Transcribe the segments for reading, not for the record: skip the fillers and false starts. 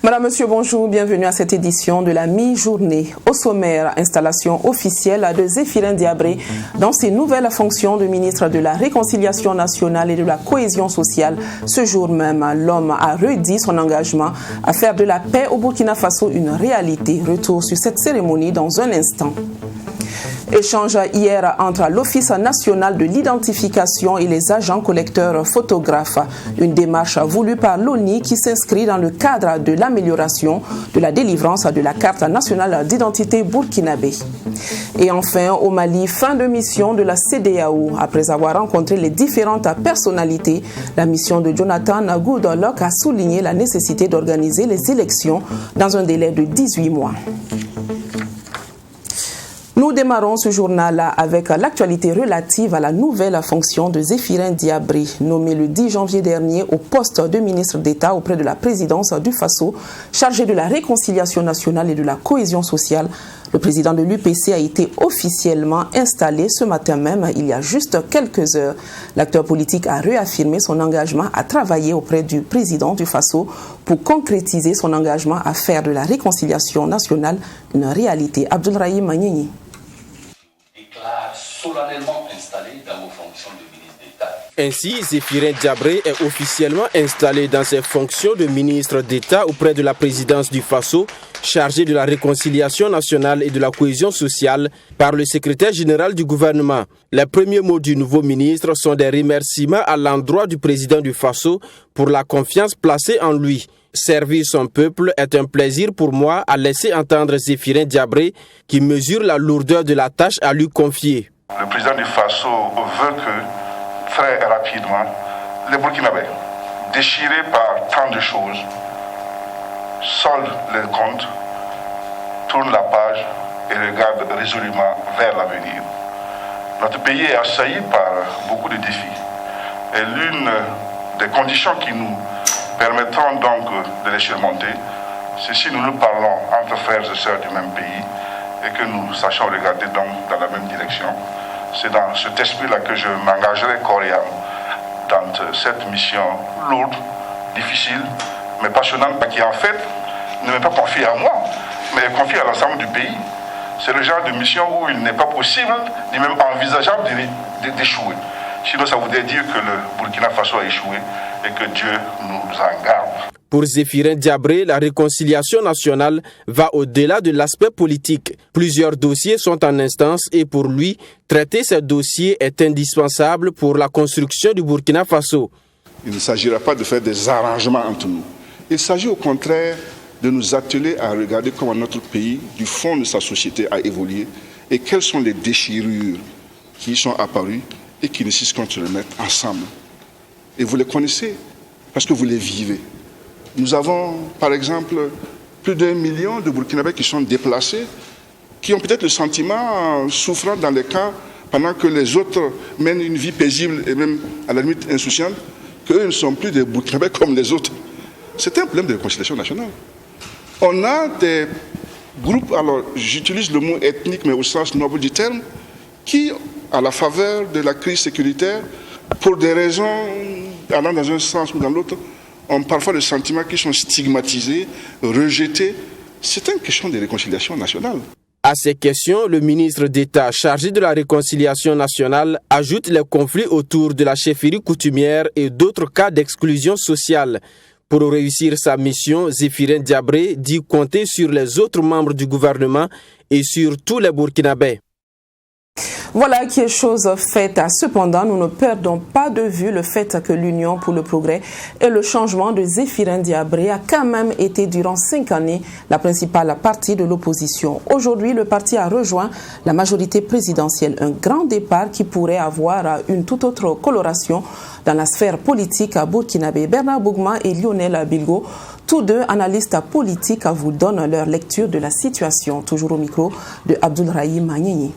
Madame, Monsieur, bonjour, bienvenue à cette édition de la mi-journée. Au sommaire, installation officielle de Zéphirin Diabré dans ses nouvelles fonctions de ministre de la Réconciliation nationale et de la cohésion sociale. Ce jour même, l'homme a redit son engagement à faire de la paix au Burkina Faso une réalité. Retour sur cette cérémonie dans un instant. Échange hier entre l'Office national de l'identification et les agents collecteurs photographes. Une démarche voulue par l'ONI qui s'inscrit dans le cadre de l'amélioration de la délivrance de la carte nationale d'identité burkinabé. Et enfin, au Mali, fin de mission de la CEDEAO. Après avoir rencontré les différentes personnalités, la mission de Jonathan Goodluck a souligné la nécessité d'organiser les élections dans un délai de 18 mois. Nous démarrons ce journal avec l'actualité relative à la nouvelle fonction de Zéphirin Diabré, nommé le 10 janvier dernier au poste de ministre d'État auprès de la présidence du Faso, chargé de la réconciliation nationale et de la cohésion sociale. Le président de l'UPC a été officiellement installé ce matin même, il y a juste quelques heures. L'acteur politique a réaffirmé son engagement à travailler auprès du président du Faso pour concrétiser son engagement à faire de la réconciliation nationale une réalité. Abdoulrahim Magnini. Solennellement installé dans vos fonctions de ministre d'État. Ainsi, Zéphirin Diabré est officiellement installé dans ses fonctions de ministre d'État auprès de la présidence du Faso, chargé de la réconciliation nationale et de la cohésion sociale par le secrétaire général du gouvernement. Les premiers mots du nouveau ministre sont des remerciements à l'endroit du président du Faso pour la confiance placée en lui. Servir son peuple est un plaisir pour moi, a laissé entendre Zéphirin Diabré, qui mesure la lourdeur de la tâche à lui confier. Le président du Faso veut que, très rapidement, les Burkinabés, déchirés par tant de choses, soldent les comptes, tournent la page et regardent résolument vers l'avenir. Notre pays est assailli par beaucoup de défis. Et l'une des conditions qui nous permettront donc de les surmonter, c'est si nous nous parlons entre frères et sœurs du même pays et que nous sachions regarder donc dans la même direction. C'est dans cet esprit-là que je m'engagerai corps et âme dans cette mission lourde, difficile, mais passionnante, qui en fait ne m'est pas confiée à moi, mais est confiée à l'ensemble du pays. C'est le genre de mission où il n'est pas possible, ni même envisageable d'échouer. Sinon, ça voudrait dire que le Burkina Faso a échoué et que Dieu nous en garde. Pour Zéphirin Diabré, la réconciliation nationale va au-delà de l'aspect politique. Plusieurs dossiers sont en instance et pour lui, traiter ces dossiers est indispensable pour la construction du Burkina Faso. Il ne s'agira pas de faire des arrangements entre nous. Il s'agit au contraire de nous atteler à regarder comment notre pays, du fond de sa société, a évolué et quelles sont les déchirures qui sont apparues et qui nécessitent qu'on se remette ensemble. Et vous les connaissez parce que vous les vivez. Nous avons, par exemple, plus d'1 million de Burkinabés qui sont déplacés, qui ont peut-être le sentiment, souffrant dans les cas, pendant que les autres mènent une vie paisible et même à la limite insouciante, qu'eux ne sont plus des Burkinabés comme les autres. C'est un problème de réconciliation nationale. On a des groupes, alors j'utilise le mot ethnique, mais au sens noble du terme, qui, à la faveur de la crise sécuritaire, pour des raisons allant dans un sens ou dans l'autre, ont parfois le sentiment qu'ils sont stigmatisés, rejetés. C'est une question de réconciliation nationale. À ces questions, le ministre d'État chargé de la réconciliation nationale ajoute les conflits autour de la chefferie coutumière et d'autres cas d'exclusion sociale. Pour réussir sa mission, Zéphirin Diabré dit compter sur les autres membres du gouvernement et sur tous les Burkinabés. Voilà qui est chose faite. Cependant, nous ne perdons pas de vue le fait que l'Union pour le progrès et le changement de Zéphirin Diabré a quand même été durant 5 années la principale partie de l'opposition. Aujourd'hui, le parti a rejoint la majorité présidentielle. Un grand départ qui pourrait avoir une toute autre coloration dans la sphère politique à burkinabé. Bernard Bougma et Lionel Bilgo, tous deux analystes politiques, vous donnent leur lecture de la situation. Toujours au micro de Abdoulrahim Magnini.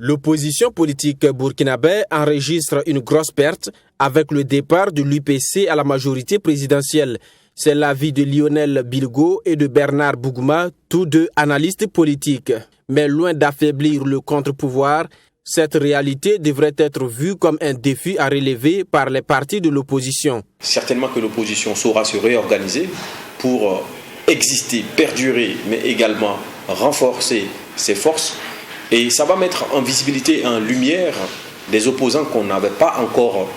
L'opposition politique burkinabé enregistre une grosse perte avec le départ de l'UPC à la majorité présidentielle. C'est l'avis de Lionel Bilgo et de Bernard Bougouma, tous deux analystes politiques. Mais loin d'affaiblir le contre-pouvoir, cette réalité devrait être vue comme un défi à relever par les partis de l'opposition. Certainement que l'opposition saura se réorganiser pour exister, perdurer, mais également renforcer ses forces. Et ça va mettre en visibilité, en lumière, des opposants qu'on n'avait pas encore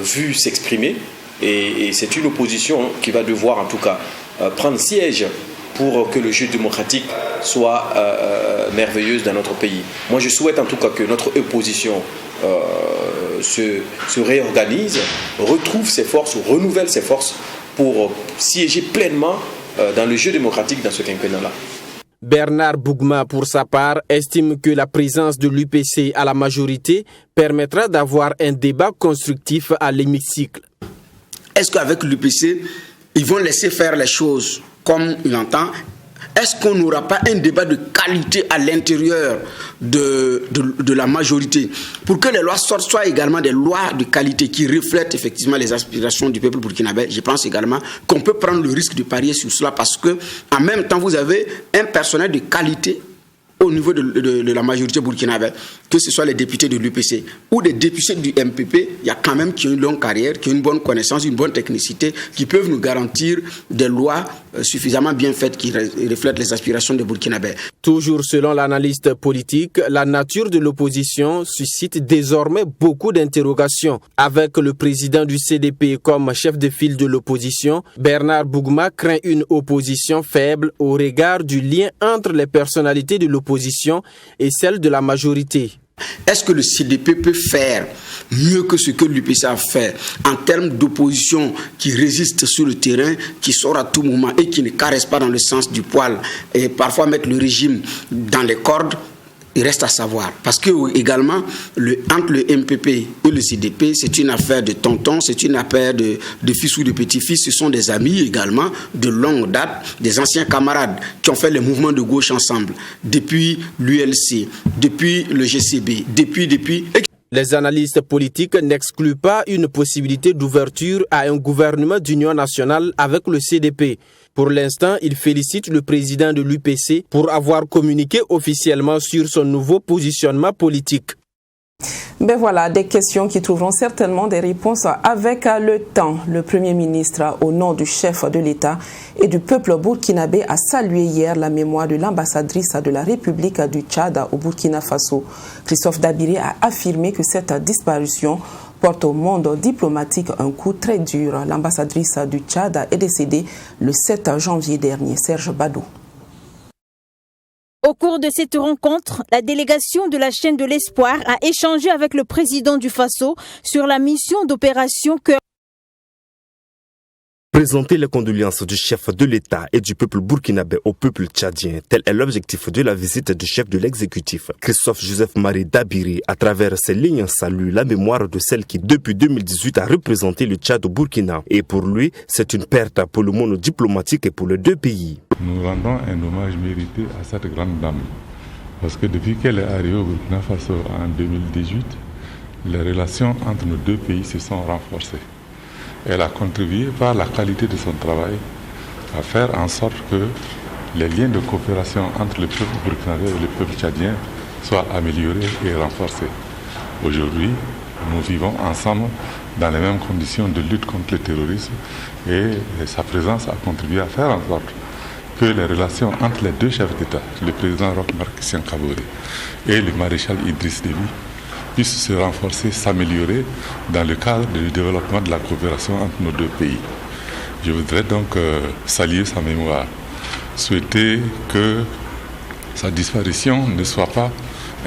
vus s'exprimer. Et c'est une opposition qui va devoir en tout cas prendre siège pour que le jeu démocratique soit merveilleuse dans notre pays. Moi je souhaite en tout cas que notre opposition se réorganise, retrouve ses forces, renouvelle ses forces pour siéger pleinement dans le jeu démocratique dans ce quinquennat-là. Bernard Bougouma, pour sa part, estime que la présence de l'UPC à la majorité permettra d'avoir un débat constructif à l'hémicycle. Est-ce qu'avec l'UPC, ils vont laisser faire les choses comme il entend? Est-ce qu'on n'aura pas un débat de qualité à l'intérieur de la majorité pour que les lois sortent soient également des lois de qualité qui reflètent effectivement les aspirations du peuple burkinabé? Je pense également qu'on peut prendre le risque de parier sur cela parce que en même temps vous avez un personnel de qualité au niveau de la majorité burkinabé, que ce soit les députés de l'UPC ou des députés du MPP, il y a quand même qui ont une longue carrière, qui ont une bonne connaissance, une bonne technicité, qui peuvent nous garantir des lois suffisamment bien faites qui reflètent les aspirations des Burkinabés. Toujours selon l'analyste politique, la nature de l'opposition suscite désormais beaucoup d'interrogations. Avec le président du CDP comme chef de file de l'opposition, Bernard Bougouma craint une opposition faible au regard du lien entre les personnalités de l'opposition et celle de la majorité. Est-ce que le CDP peut faire mieux que ce que l'UPC a fait en termes d'opposition qui résiste sur le terrain, qui sort à tout moment et qui ne caresse pas dans le sens du poil et parfois mettre le régime dans les cordes? Il reste à savoir. Parce que également, entre le MPP et le CDP, c'est une affaire de tonton, c'est une affaire de fils ou de petits-fils. Ce sont des amis également de longue date, des anciens camarades qui ont fait les mouvements de gauche ensemble, depuis l'ULC, depuis le GCB, depuis... Les analystes politiques n'excluent pas une possibilité d'ouverture à un gouvernement d'union nationale avec le CDP. Pour l'instant, ils félicitent le président de l'UPC pour avoir communiqué officiellement sur son nouveau positionnement politique. Ben voilà, des questions qui trouveront certainement des réponses avec le temps. Le Premier ministre, au nom du chef de l'État et du peuple burkinabé, a salué hier la mémoire de l'ambassadrice de la République du Tchad au Burkina Faso. Christophe Dabiré a affirmé que cette disparition porte au monde diplomatique un coup très dur. L'ambassadrice du Tchad est décédée le 7 janvier dernier. Serge Badou. Au cours de cette rencontre, la délégation de la chaîne de l'espoir a échangé avec le président du Faso sur la mission d'opération Cœur. Présenter les condoléances du chef de l'État et du peuple burkinabé au peuple tchadien, tel est l'objectif de la visite du chef de l'exécutif, Christophe Joseph-Marie Dabiré. À travers ses lignes, salue la mémoire de celle qui, depuis 2018, a représenté le Tchad au Burkina. Et pour lui, c'est une perte pour le monde diplomatique et pour les deux pays. Nous rendons un hommage mérité à cette grande dame. Parce que depuis qu'elle est arrivée au Burkina Faso en 2018, les relations entre nos deux pays se sont renforcées. Elle a contribué par la qualité de son travail à faire en sorte que les liens de coopération entre le peuple burkinabé et le peuple tchadien soient améliorés et renforcés. Aujourd'hui, nous vivons ensemble dans les mêmes conditions de lutte contre le terrorisme et sa présence a contribué à faire en sorte que les relations entre les deux chefs d'État, le président Roch Marc Christian Kaboré et le maréchal Idriss Déby, puissent se renforcer, s'améliorer dans le cadre du développement de la coopération entre nos deux pays. Je voudrais donc saluer sa mémoire, souhaiter que sa disparition ne soit pas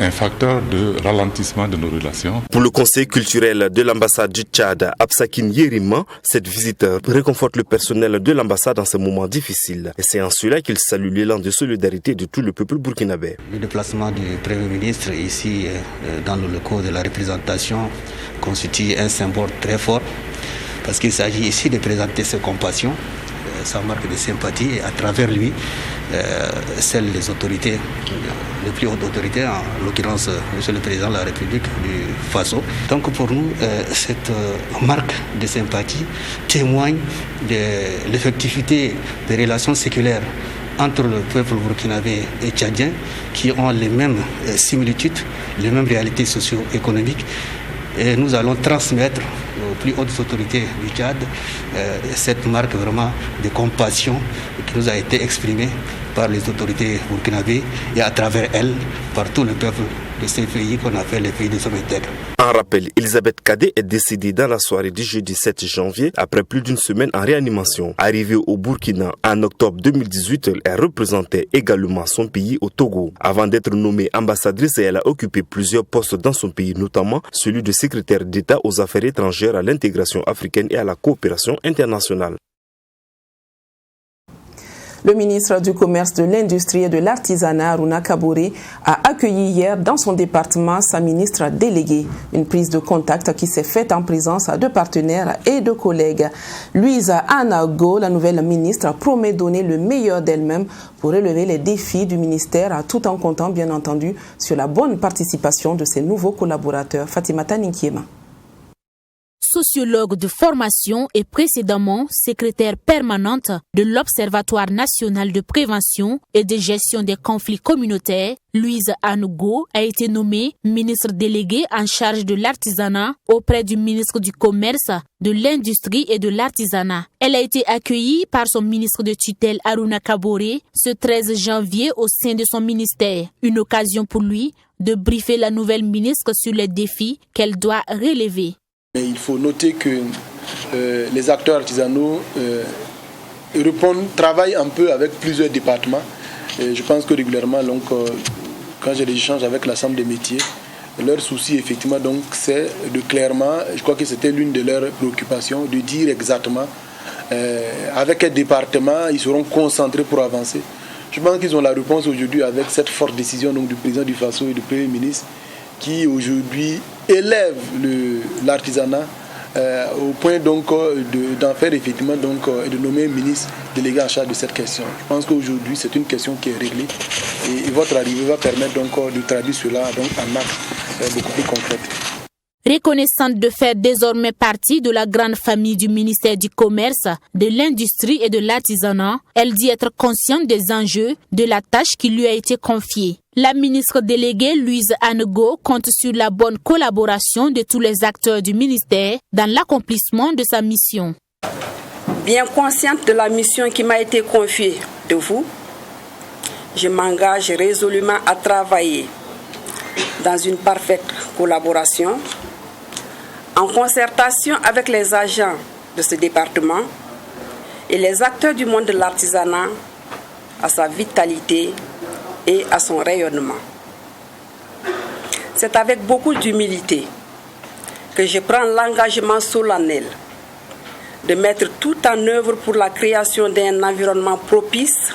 un facteur de ralentissement de nos relations. Pour le conseil culturel de l'ambassade du Tchad, Absakin Yerima, cette visite réconforte le personnel de l'ambassade dans ces moments difficiles. Et c'est en cela qu'il salue l'élan de solidarité de tout le peuple burkinabé. Le déplacement du Premier ministre ici dans le locaux de la représentation constitue un symbole très fort parce qu'il s'agit ici de présenter ses compassions, sa marque de sympathie et à travers lui, celles des autorités, les plus hautes autorités, en l'occurrence Monsieur le Président de la République du Faso. Donc pour nous, cette marque de sympathie témoigne de l'effectivité des relations séculaires entre le peuple burkinabé et tchadien, qui ont les mêmes similitudes, les mêmes réalités socio-économiques. Et nous allons transmettre aux plus hautes autorités du Tchad cette marque vraiment de compassion qui nous a été exprimée par les autorités burkinabées et à travers elles par tout le peuple de ces pays qu'on appelle les pays des hommes intègres. En rappel, Elisabeth Kadé est décédée dans la soirée du jeudi 7 janvier après plus d'une semaine en réanimation. Arrivée au Burkina en octobre 2018, elle représentait également son pays au Togo. Avant d'être nommée ambassadrice, elle a occupé plusieurs postes dans son pays, notamment celui de secrétaire d'État aux affaires étrangères, à l'intégration africaine et à la coopération internationale. Le ministre du Commerce, de l'Industrie et de l'Artisanat, Aruna Kaboré, a accueilli hier dans son département sa ministre déléguée. Une prise de contact qui s'est faite en présence de partenaires et de collègues. Louise Anago, la nouvelle ministre, promet donner le meilleur d'elle-même pour relever les défis du ministère, tout en comptant bien entendu sur la bonne participation de ses nouveaux collaborateurs. Fatimata Ninkiema. Sociologue de formation et précédemment secrétaire permanente de l'Observatoire national de prévention et de gestion des conflits communautaires, Louise Anago a été nommée ministre déléguée en charge de l'artisanat auprès du ministre du Commerce, de l'Industrie et de l'Artisanat. Elle a été accueillie par son ministre de tutelle Aruna Kaboré ce 13 janvier au sein de son ministère. Une occasion pour lui de briefer la nouvelle ministre sur les défis qu'elle doit relever. Il faut noter que les acteurs artisanaux travaillent un peu avec plusieurs départements. Et je pense que régulièrement, donc, quand j'ai des échanges avec l'ensemble des métiers, leur souci, effectivement, donc, c'est de clairement, je crois que c'était l'une de leurs préoccupations, de dire exactement avec quel département ils seront concentrés pour avancer. Je pense qu'ils ont la réponse aujourd'hui avec cette forte décision donc, du président du Faso et du Premier ministre qui aujourd'hui élève l'artisanat au point donc d'en faire effectivement donc et de nommer un ministre délégué en charge de cette question. Je pense qu'aujourd'hui c'est une question qui est réglée et votre arrivée va permettre donc de traduire cela donc en actes beaucoup plus concrets. Reconnaissante de faire désormais partie de la grande famille du ministère du Commerce, de l'Industrie et de l'Artisanat, elle dit être consciente des enjeux de la tâche qui lui a été confiée. La ministre déléguée Louise Anago compte sur la bonne collaboration de tous les acteurs du ministère dans l'accomplissement de sa mission. Bien consciente de la mission qui m'a été confiée de vous, je m'engage résolument à travailler dans une parfaite collaboration, en concertation avec les agents de ce département et les acteurs du monde de l'artisanat à sa vitalité et à son rayonnement. C'est avec beaucoup d'humilité que je prends l'engagement solennel de mettre tout en œuvre pour la création d'un environnement propice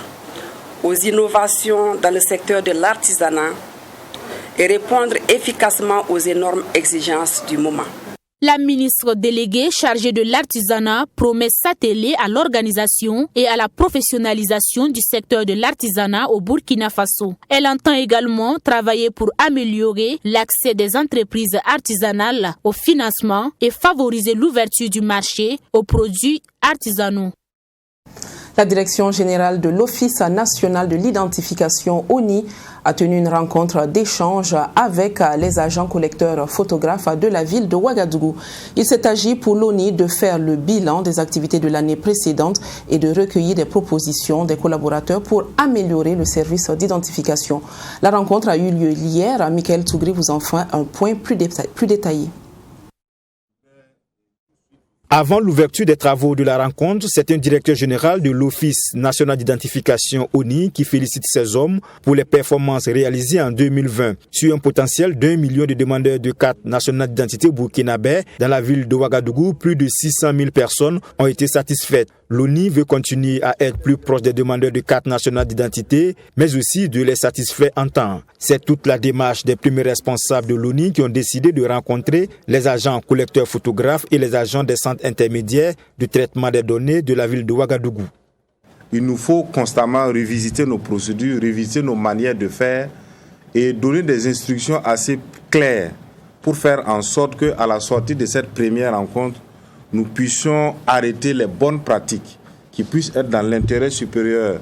aux innovations dans le secteur de l'artisanat et répondre efficacement aux énormes exigences du moment. La ministre déléguée chargée de l'artisanat promet s'atteler à l'organisation et à la professionnalisation du secteur de l'artisanat au Burkina Faso. Elle entend également travailler pour améliorer l'accès des entreprises artisanales au financement et favoriser l'ouverture du marché aux produits artisanaux. La Direction générale de l'Office national de l'identification ONI a tenu une rencontre d'échange avec les agents collecteurs photographes de la ville de Ouagadougou. Il s'est agi pour l'ONI de faire le bilan des activités de l'année précédente et de recueillir des propositions des collaborateurs pour améliorer le service d'identification. La rencontre a eu lieu hier. Michael Tougri vous en fait un point plus détaillé. Avant l'ouverture des travaux de la rencontre, c'est un directeur général de l'Office national d'identification ONI qui félicite ces hommes pour les performances réalisées en 2020. Sur un potentiel d'1 million de demandeurs de carte nationale d'identité burkinabé, dans la ville de Ouagadougou, plus de 600 000 personnes ont été satisfaites. L'ONI veut continuer à être plus proche des demandeurs de carte nationale d'identité, mais aussi de les satisfaire en temps. C'est toute la démarche des premiers responsables de l'ONI qui ont décidé de rencontrer les agents collecteurs photographes et les agents des centres intermédiaires de traitement des données de la ville de Ouagadougou. Il nous faut constamment revisiter nos procédures, revisiter nos manières de faire et donner des instructions assez claires pour faire en sorte qu'à la sortie de cette première rencontre, nous puissions arrêter les bonnes pratiques qui puissent être dans l'intérêt supérieur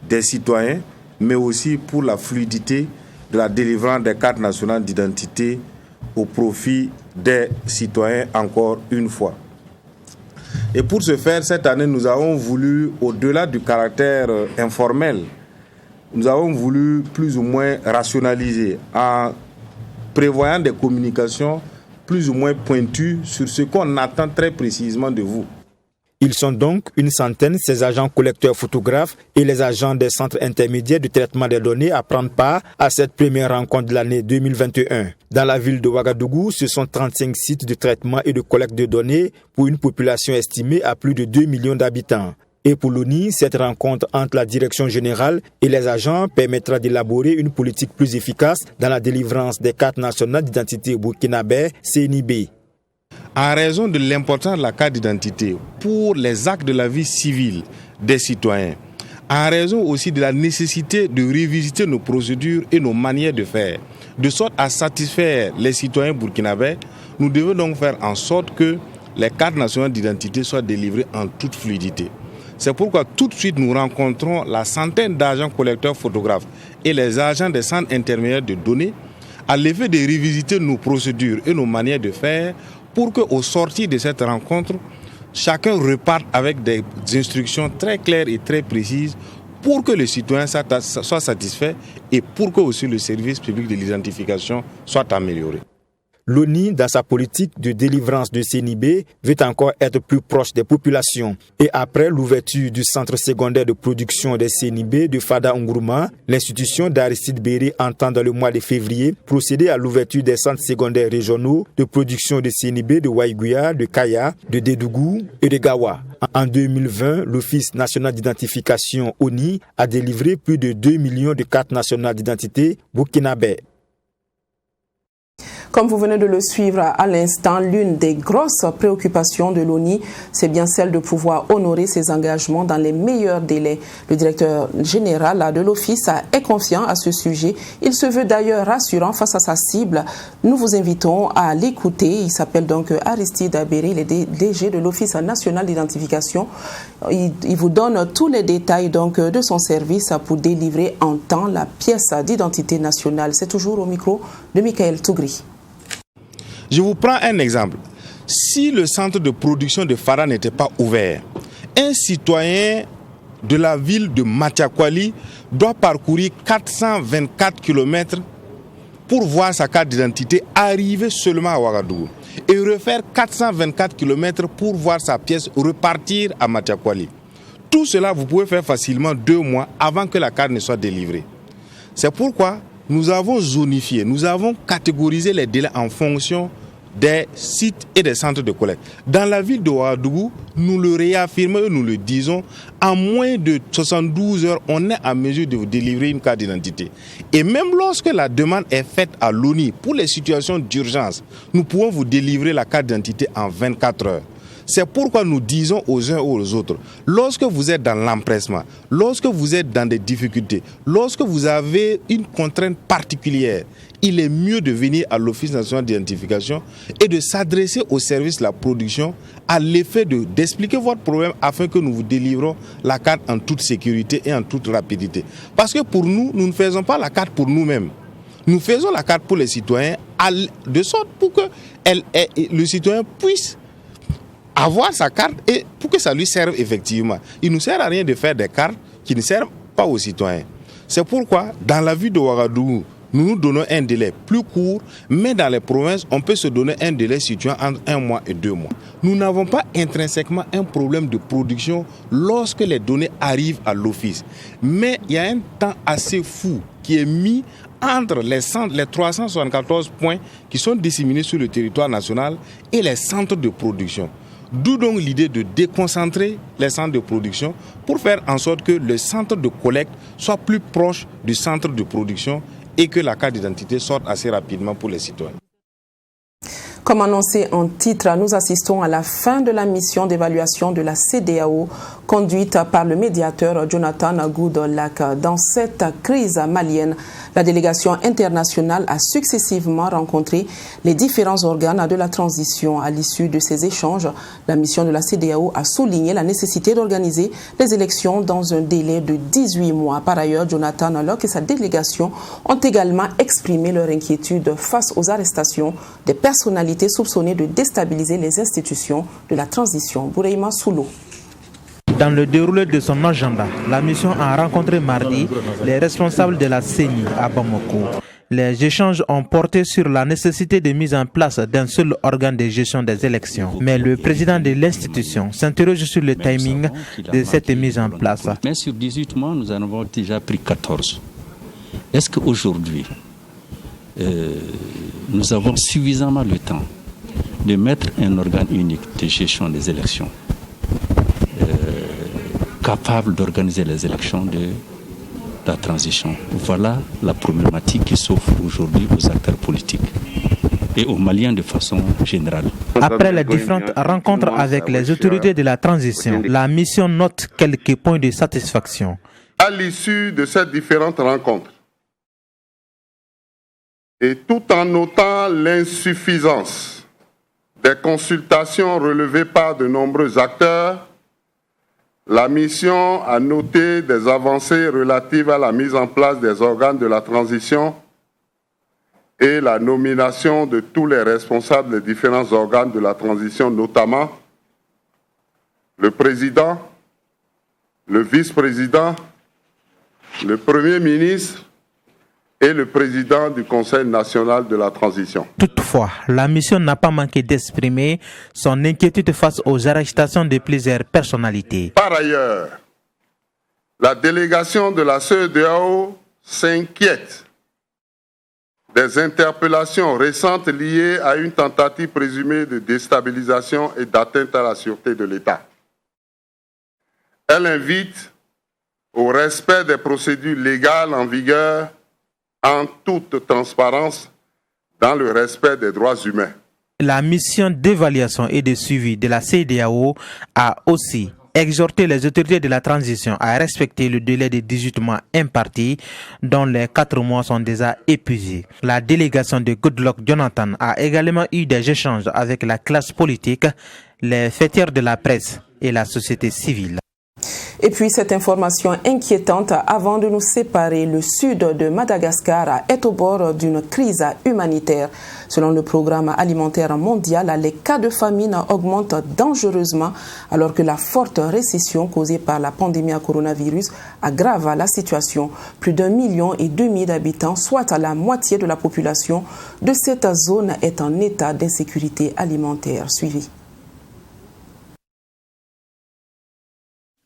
des citoyens, mais aussi pour la fluidité de la délivrance des cartes nationales d'identité au profit des citoyens encore une fois. Et pour ce faire, cette année, nous avons voulu, au-delà du caractère informel, nous avons voulu plus ou moins rationaliser en prévoyant des communications plus ou moins pointues sur ce qu'on attend très précisément de vous. Ils sont donc une centaine, ces agents collecteurs photographes et les agents des centres intermédiaires de traitement des données à prendre part à cette première rencontre de l'année 2021. Dans la ville de Ouagadougou, ce sont 35 sites de traitement et de collecte de données pour une population estimée à plus de 2 millions d'habitants. Et pour l'ONI, cette rencontre entre la direction générale et les agents permettra d'élaborer une politique plus efficace dans la délivrance des cartes nationales d'identité burkinabè CNIB. En raison de l'importance de la carte d'identité pour les actes de la vie civile des citoyens, en raison aussi de la nécessité de revisiter nos procédures et nos manières de faire, de sorte à satisfaire les citoyens burkinabè, nous devons donc faire en sorte que les cartes nationales d'identité soient délivrées en toute fluidité. C'est pourquoi tout de suite nous rencontrons la centaine d'agents collecteurs photographes et les agents des centres intermédiaires de données à l'effet de revisiter nos procédures et nos manières de faire pour qu'au sortir de cette rencontre, chacun reparte avec des instructions très claires et très précises pour que le citoyen soit satisfait et pour que aussi le service public de l'identification soit amélioré. L'ONI, dans sa politique de délivrance de CNIB, veut encore être plus proche des populations. Et après l'ouverture du centre secondaire de production des CNIB de Fada Nguruma, l'institution d'Aristide Béré entend dans le mois de février procéder à l'ouverture des centres secondaires régionaux de production de CNIB de Waïgouya, de Kaya, de Dédougou et de Gawa. En 2020, l'Office national d'identification ONI a délivré plus de 2 millions de cartes nationales d'identité burkinabè. Comme vous venez de le suivre à l'instant, l'une des grosses préoccupations de l'ONI, c'est bien celle de pouvoir honorer ses engagements dans les meilleurs délais. Le directeur général de l'Office est confiant à ce sujet. Il se veut d'ailleurs rassurant face à sa cible. Nous vous invitons à l'écouter. Il s'appelle donc Aristide Béré, le DG de l'Office national d'identification. Il vous donne tous les détails donc de son service pour délivrer en temps la pièce d'identité nationale. C'est toujours au micro de Michael Tougri. Je vous prends un exemple. Si le centre de production de Fada n'était pas ouvert, un citoyen de la ville de Matiakwali doit parcourir 424 km pour voir sa carte d'identité arriver seulement à Ouagadougou et refaire 424 km pour voir sa pièce repartir à Matiakwali. Tout cela, vous pouvez faire facilement 2 mois avant que la carte ne soit délivrée. C'est pourquoi nous avons zonifié, nous avons catégorisé les délais en fonction des sites et des centres de collecte. Dans la ville de Ouagadougou, nous le réaffirmons et nous le disons, en moins de 72 heures, on est en mesure de vous délivrer une carte d'identité. Et même lorsque la demande est faite à l'ONI pour les situations d'urgence, nous pouvons vous délivrer la carte d'identité en 24 heures. C'est pourquoi nous disons aux uns aux autres, lorsque vous êtes dans l'empressement, lorsque vous êtes dans des difficultés, lorsque vous avez une contrainte particulière, il est mieux de venir à l'Office national d'identification et de s'adresser au service de la production à l'effet d'expliquer votre problème afin que nous vous délivrons la carte en toute sécurité et en toute rapidité. Parce que pour nous, nous ne faisons pas la carte pour nous-mêmes. Nous faisons la carte pour les citoyens de sorte pour que le citoyen puisse avoir sa carte et pour que ça lui serve effectivement. Il ne nous sert à rien de faire des cartes qui ne servent pas aux citoyens. C'est pourquoi, dans la ville de Ouagadougou, nous nous donnons un délai plus court, mais dans les provinces, on peut se donner un délai situant entre 1 mois et 2 mois. Nous n'avons pas intrinsèquement un problème de production lorsque les données arrivent à l'office. Mais il y a un temps assez fou qui est mis entre les 374 points qui sont disséminés sur le territoire national et les centres de production. D'où donc l'idée de déconcentrer les centres de production pour faire en sorte que le centre de collecte soit plus proche du centre de production et que la carte d'identité sorte assez rapidement pour les citoyens. Comme annoncé en titre, nous assistons à la fin de la mission d'évaluation de la CEDEAO conduite par le médiateur Jonathan Goodluck. Dans cette crise malienne, la délégation internationale a successivement rencontré les différents organes de la transition. À l'issue de ces échanges, la mission de la CEDEAO a souligné la nécessité d'organiser les élections dans un délai de 18 mois. Par ailleurs, Jonathan Goodluck et sa délégation ont également exprimé leur inquiétude face aux arrestations des personnalités soupçonnées de déstabiliser les institutions de la transition. Boureima Soulo. Dans le déroulé de son agenda, la mission a rencontré mardi les responsables de la CENI à Bamako. Les échanges ont porté sur la nécessité de mise en place d'un seul organe de gestion des élections. Mais le président de l'institution s'interroge sur le timing de cette mise en place. Mais sur 18 mois, nous en avons déjà pris 14. Est-ce qu'aujourd'hui, nous avons suffisamment le temps de mettre un organe unique de gestion des élections capable d'organiser les élections de la transition? Voilà la problématique qui s'offre aujourd'hui aux acteurs politiques et aux Maliens de façon générale. Après les différentes rencontres avec les autorités de la transition, la mission note quelques points de satisfaction. À l'issue de ces différentes rencontres, et tout en notant l'insuffisance des consultations relevées par de nombreux acteurs, la mission a noté des avancées relatives à la mise en place des organes de la transition et la nomination de tous les responsables des différents organes de la transition, notamment le président, le vice-président, le premier ministre et le président du Conseil national de la transition. Toutefois, la mission n'a pas manqué d'exprimer son inquiétude face aux arrestations de plusieurs personnalités. Par ailleurs, la délégation de la CEDEAO s'inquiète des interpellations récentes liées à une tentative présumée de déstabilisation et d'atteinte à la sûreté de l'État. Elle invite au respect des procédures légales en vigueur en toute transparence, dans le respect des droits humains. La mission d'évaluation et de suivi de la CEDEAO a aussi exhorté les autorités de la transition à respecter le délai de 18 mois imparti, dont les 4 mois sont déjà épuisés. La délégation de Goodluck Jonathan a également eu des échanges avec la classe politique, les fêtières de la presse et la société civile. Et puis cette information inquiétante, avant de nous séparer, le sud de Madagascar est au bord d'une crise humanitaire. Selon le programme alimentaire mondial, les cas de famine augmentent dangereusement alors que la forte récession causée par la pandémie à coronavirus aggrave la situation. Plus d'1,5 million d'habitants, soit à la moitié de la population de cette zone, est en état d'insécurité alimentaire. Suivi.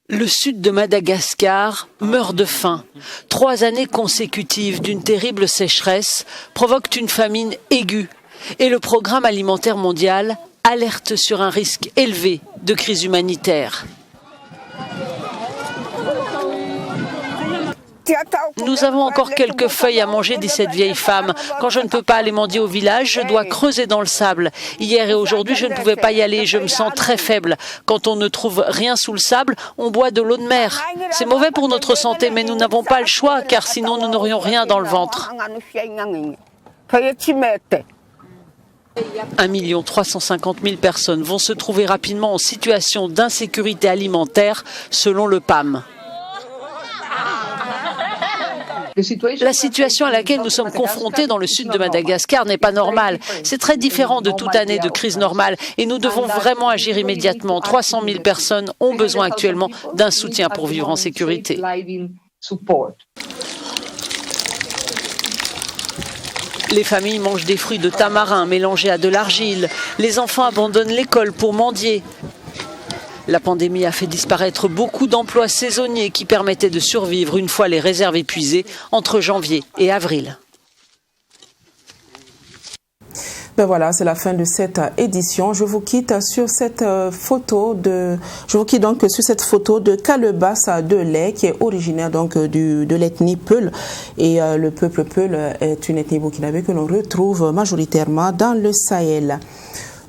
Le sud de Madagascar meurt de faim. 3 années consécutives d'une terrible sécheresse provoquent une famine aiguë. Et le programme alimentaire mondial alerte sur un risque élevé de crise humanitaire. Nous avons encore quelques feuilles à manger, dit cette vieille femme. Quand je ne peux pas aller mendier au village, je dois creuser dans le sable. Hier et aujourd'hui, je ne pouvais pas y aller. Je me sens très faible. Quand on ne trouve rien sous le sable, on boit de l'eau de mer. C'est mauvais pour notre santé, mais nous n'avons pas le choix, car sinon nous n'aurions rien dans le ventre. 1 350 000 personnes vont se trouver rapidement en situation d'insécurité alimentaire, selon le PAM. La situation à laquelle nous sommes confrontés dans le sud de Madagascar n'est pas normale. C'est très différent de toute année de crise normale et nous devons vraiment agir immédiatement. 300 000 personnes ont besoin actuellement d'un soutien pour vivre en sécurité. Les familles mangent des fruits de tamarin mélangés à de l'argile. Les enfants abandonnent l'école pour mendier. La pandémie a fait disparaître beaucoup d'emplois saisonniers qui permettaient de survivre une fois les réserves épuisées entre janvier et avril. Ben voilà, c'est la fin de cette édition. Je vous quitte sur cette photo de Kalebassa Delay, qui est originaire donc de l'ethnie Peul. Et le peuple Peul est une ethnie burkinabé que l'on retrouve majoritairement dans le Sahel.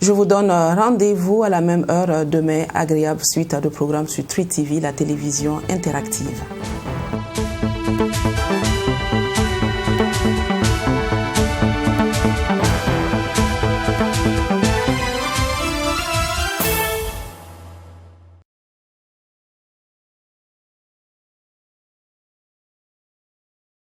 Je vous donne rendez-vous à la même heure demain. Agréable suite de programmes sur Tri TV, la télévision interactive.